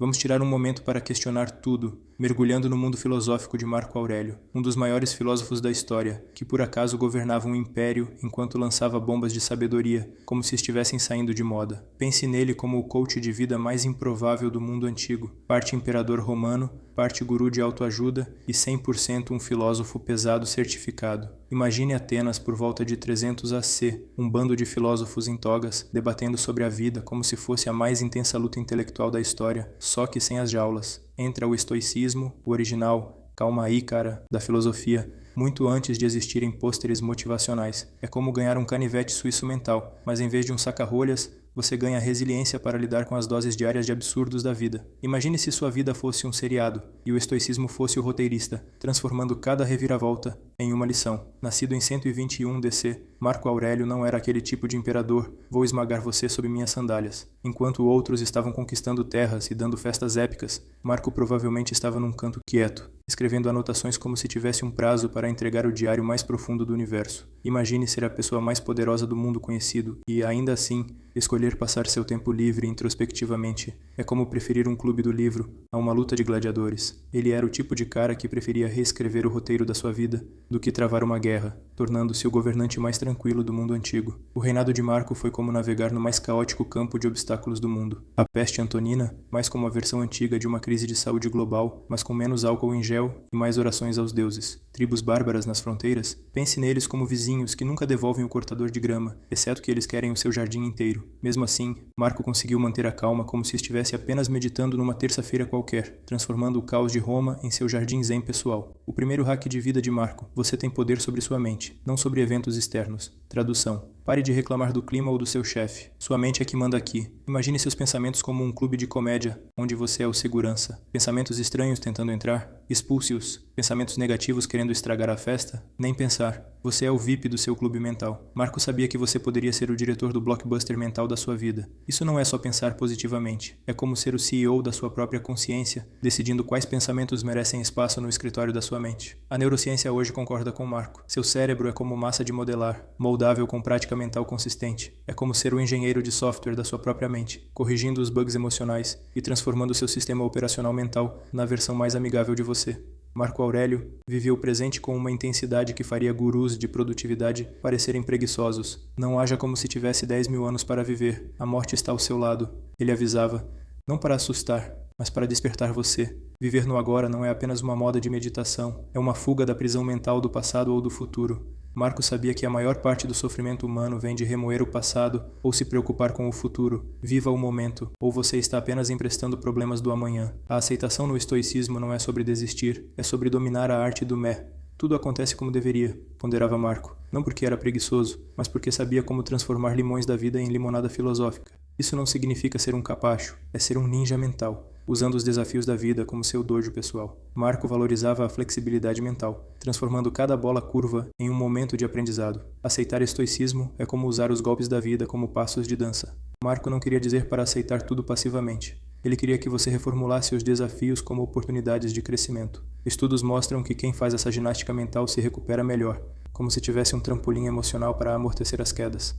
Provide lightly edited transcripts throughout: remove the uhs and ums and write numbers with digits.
Vamos tirar um momento para questionar tudo, mergulhando no mundo filosófico de Marco Aurélio, um dos maiores filósofos da história, que por acaso governava um império enquanto lançava bombas de sabedoria, como se estivessem saindo de moda. Pense nele como o coach de vida mais improvável do mundo antigo, parte imperador romano, parte guru de autoajuda e 100% um filósofo pesado certificado. Imagine Atenas por volta de 300 AC, um bando de filósofos em togas, debatendo sobre a vida como se fosse a mais intensa luta intelectual da história, só que sem as jaulas. Entra o estoicismo, o original, calma aí, cara, da filosofia, muito antes de existirem pôsteres motivacionais. É como ganhar um canivete suíço mental, mas em vez de um saca-rolhas, você ganha resiliência para lidar com as doses diárias de absurdos da vida. Imagine se sua vida fosse um seriado, e o estoicismo fosse o roteirista, transformando cada reviravolta em uma lição. Nascido em 121 DC, Marco Aurélio não era aquele tipo de imperador, vou esmagar você sob minhas sandálias. Enquanto outros estavam conquistando terras e dando festas épicas, Marco provavelmente estava num canto quieto, escrevendo anotações como se tivesse um prazo para entregar o diário mais profundo do universo. Imagine ser a pessoa mais poderosa do mundo conhecido e, ainda assim, escolher passar seu tempo livre introspectivamente. É como preferir um clube do livro a uma luta de gladiadores. Ele era o tipo de cara que preferia reescrever o roteiro da sua vida do que travar uma guerra, tornando-se o governante mais tranquilo do mundo antigo. O reinado de Marco foi como navegar no mais caótico campo de obstáculos do mundo. A peste antonina, mais como a versão antiga de uma crise de saúde global, mas com menos álcool em gel e mais orações aos deuses. Tribos bárbaras nas fronteiras, pense neles como vizinhos que nunca devolvem o cortador de grama, exceto que eles querem o seu jardim inteiro. Mesmo assim, Marco conseguiu manter a calma como se estivesse apenas meditando numa terça-feira qualquer, transformando o caos de Roma em seu jardim zen pessoal. O primeiro hack de vida de Marco: você tem poder sobre sua mente, não sobre eventos externos. Tradução: pare de reclamar do clima ou do seu chefe. Sua mente é que manda aqui. Imagine seus pensamentos como um clube de comédia, onde você é o segurança. Pensamentos estranhos tentando entrar? Expulse-os. Pensamentos negativos querendo estragar a festa? Nem pensar. Você é o VIP do seu clube mental. Marco sabia que você poderia ser o diretor do blockbuster mental da sua vida. Isso não é só pensar positivamente. É como ser o CEO da sua própria consciência, decidindo quais pensamentos merecem espaço no escritório da sua mente. A neurociência hoje concorda com Marco. Seu cérebro é como massa de modelar, moldável com prática mental consistente. É como ser o engenheiro de software da sua própria mente, corrigindo os bugs emocionais e transformando seu sistema operacional mental na versão mais amigável de você. Marco Aurélio vivia o presente com uma intensidade que faria gurus de produtividade parecerem preguiçosos. Não haja como se tivesse 10.000 anos para viver. A morte está ao seu lado. Ele avisava, não para assustar, mas para despertar você. Viver no agora não é apenas uma moda de meditação, é uma fuga da prisão mental do passado ou do futuro. Marco sabia que a maior parte do sofrimento humano vem de remoer o passado ou se preocupar com o futuro. Viva o momento, ou você está apenas emprestando problemas do amanhã. A aceitação no estoicismo não é sobre desistir, é sobre dominar a arte do mé. Tudo acontece como deveria, ponderava Marco. Não porque era preguiçoso, mas porque sabia como transformar limões da vida em limonada filosófica. Isso não significa ser um capacho, é ser um ninja mental, usando os desafios da vida como seu dojo pessoal. Marco valorizava a flexibilidade mental, transformando cada bola curva em um momento de aprendizado. Aceitar estoicismo é como usar os golpes da vida como passos de dança. Marco não queria dizer para aceitar tudo passivamente. Ele queria que você reformulasse os desafios como oportunidades de crescimento. Estudos mostram que quem faz essa ginástica mental se recupera melhor, como se tivesse um trampolim emocional para amortecer as quedas.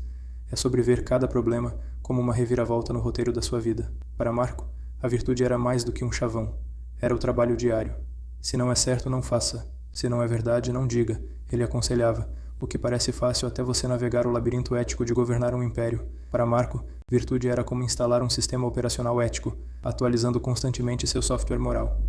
É sobre ver cada problema como uma reviravolta no roteiro da sua vida. Para Marco, a virtude era mais do que um chavão. Era o trabalho diário. Se não é certo, não faça. Se não é verdade, não diga. Ele aconselhava, o que parece fácil até você navegar o labirinto ético de governar um império. Para Marco, virtude era como instalar um sistema operacional ético, atualizando constantemente seu software moral.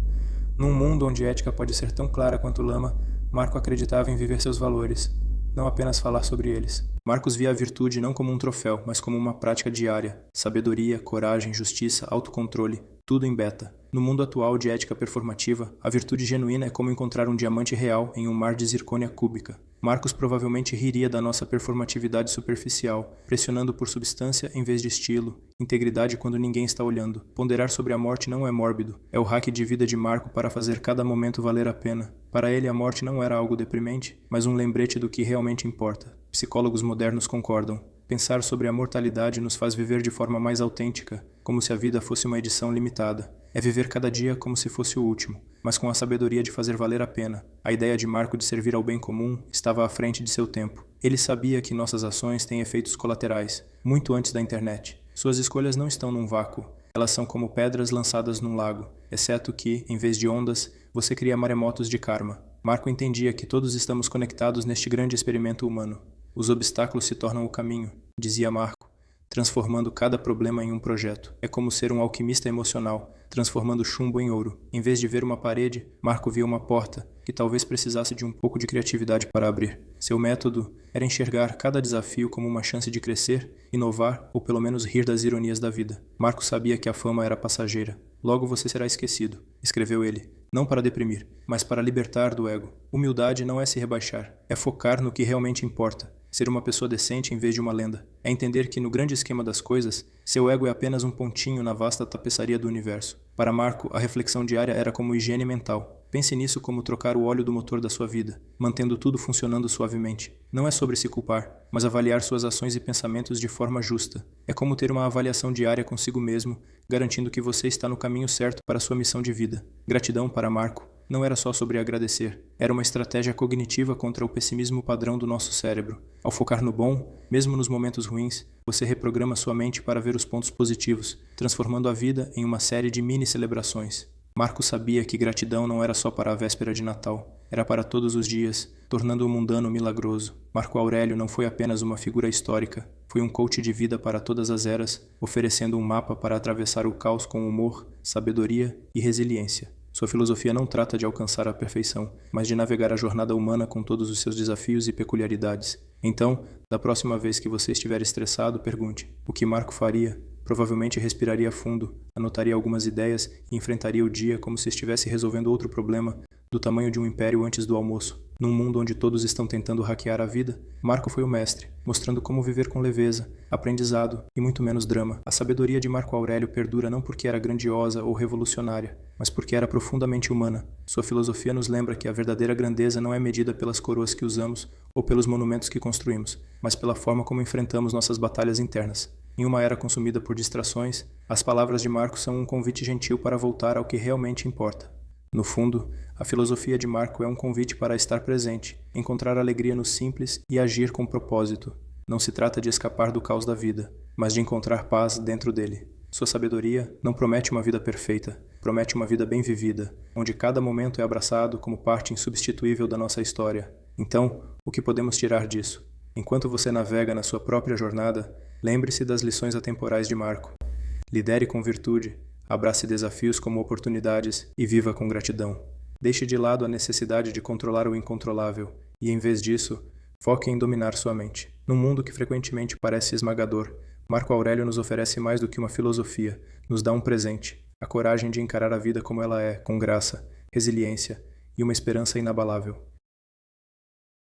Num mundo onde ética pode ser tão clara quanto lama, Marco acreditava em viver seus valores, não apenas falar sobre eles. Marcos via a virtude não como um troféu, mas como uma prática diária. Sabedoria, coragem, justiça, autocontrole, tudo em beta. No mundo atual de ética performativa, a virtude genuína é como encontrar um diamante real em um mar de zircônia cúbica. Marcos provavelmente riria da nossa performatividade superficial, pressionando por substância em vez de estilo, integridade quando ninguém está olhando. Ponderar sobre a morte não é mórbido, é o hack de vida de Marco para fazer cada momento valer a pena. Para ele, a morte não era algo deprimente, mas um lembrete do que realmente importa. Psicólogos modernos concordam. Pensar sobre a mortalidade nos faz viver de forma mais autêntica, como se a vida fosse uma edição limitada. É viver cada dia como se fosse o último, mas com a sabedoria de fazer valer a pena. A ideia de Marco de servir ao bem comum estava à frente de seu tempo. Ele sabia que nossas ações têm efeitos colaterais, muito antes da internet. Suas escolhas não estão num vácuo. Elas são como pedras lançadas num lago, exceto que, em vez de ondas, você cria maremotos de karma. Marco entendia que todos estamos conectados neste grande experimento humano. Os obstáculos se tornam o caminho, dizia Marco, transformando cada problema em um projeto. É como ser um alquimista emocional, transformando chumbo em ouro. Em vez de ver uma parede, Marco via uma porta, que talvez precisasse de um pouco de criatividade para abrir. Seu método era enxergar cada desafio como uma chance de crescer, inovar ou pelo menos rir das ironias da vida. Marco sabia que a fama era passageira. Logo você será esquecido, escreveu ele, não para deprimir, mas para libertar do ego. Humildade não é se rebaixar, é focar no que realmente importa. Ser uma pessoa decente em vez de uma lenda. É entender que, no grande esquema das coisas, seu ego é apenas um pontinho na vasta tapeçaria do universo. Para Marco, a reflexão diária era como higiene mental. Pense nisso como trocar o óleo do motor da sua vida, mantendo tudo funcionando suavemente. Não é sobre se culpar, mas avaliar suas ações e pensamentos de forma justa. É como ter uma avaliação diária consigo mesmo, garantindo que você está no caminho certo para sua missão de vida. Gratidão para Marco não era só sobre agradecer, era uma estratégia cognitiva contra o pessimismo padrão do nosso cérebro. Ao focar no bom, mesmo nos momentos ruins, você reprograma sua mente para ver os pontos positivos, transformando a vida em uma série de mini-celebrações. Marco sabia que gratidão não era só para a véspera de Natal, era para todos os dias, tornando o mundano milagroso. Marco Aurélio não foi apenas uma figura histórica, foi um coach de vida para todas as eras, oferecendo um mapa para atravessar o caos com humor, sabedoria e resiliência. Sua filosofia não trata de alcançar a perfeição, mas de navegar a jornada humana com todos os seus desafios e peculiaridades. Então, da próxima vez que você estiver estressado, pergunte: o que Marco faria? Provavelmente respiraria fundo, anotaria algumas ideias e enfrentaria o dia como se estivesse resolvendo outro problema do tamanho de um império antes do almoço. Num mundo onde todos estão tentando hackear a vida, Marco foi o mestre, mostrando como viver com leveza, aprendizado e muito menos drama. A sabedoria de Marco Aurélio perdura não porque era grandiosa ou revolucionária, mas porque era profundamente humana. Sua filosofia nos lembra que a verdadeira grandeza não é medida pelas coroas que usamos ou pelos monumentos que construímos, mas pela forma como enfrentamos nossas batalhas internas. Em uma era consumida por distrações, as palavras de Marco são um convite gentil para voltar ao que realmente importa. No fundo, a filosofia de Marco é um convite para estar presente, encontrar alegria no simples e agir com propósito. Não se trata de escapar do caos da vida, mas de encontrar paz dentro dele. Sua sabedoria não promete uma vida perfeita, promete uma vida bem vivida, onde cada momento é abraçado como parte insubstituível da nossa história. Então, o que podemos tirar disso? Enquanto você navega na sua própria jornada, lembre-se das lições atemporais de Marco. Lidere com virtude, abrace desafios como oportunidades e viva com gratidão. Deixe de lado a necessidade de controlar o incontrolável e, em vez disso, foque em dominar sua mente. Num mundo que frequentemente parece esmagador, Marco Aurélio nos oferece mais do que uma filosofia, nos dá um presente, a coragem de encarar a vida como ela é, com graça, resiliência e uma esperança inabalável.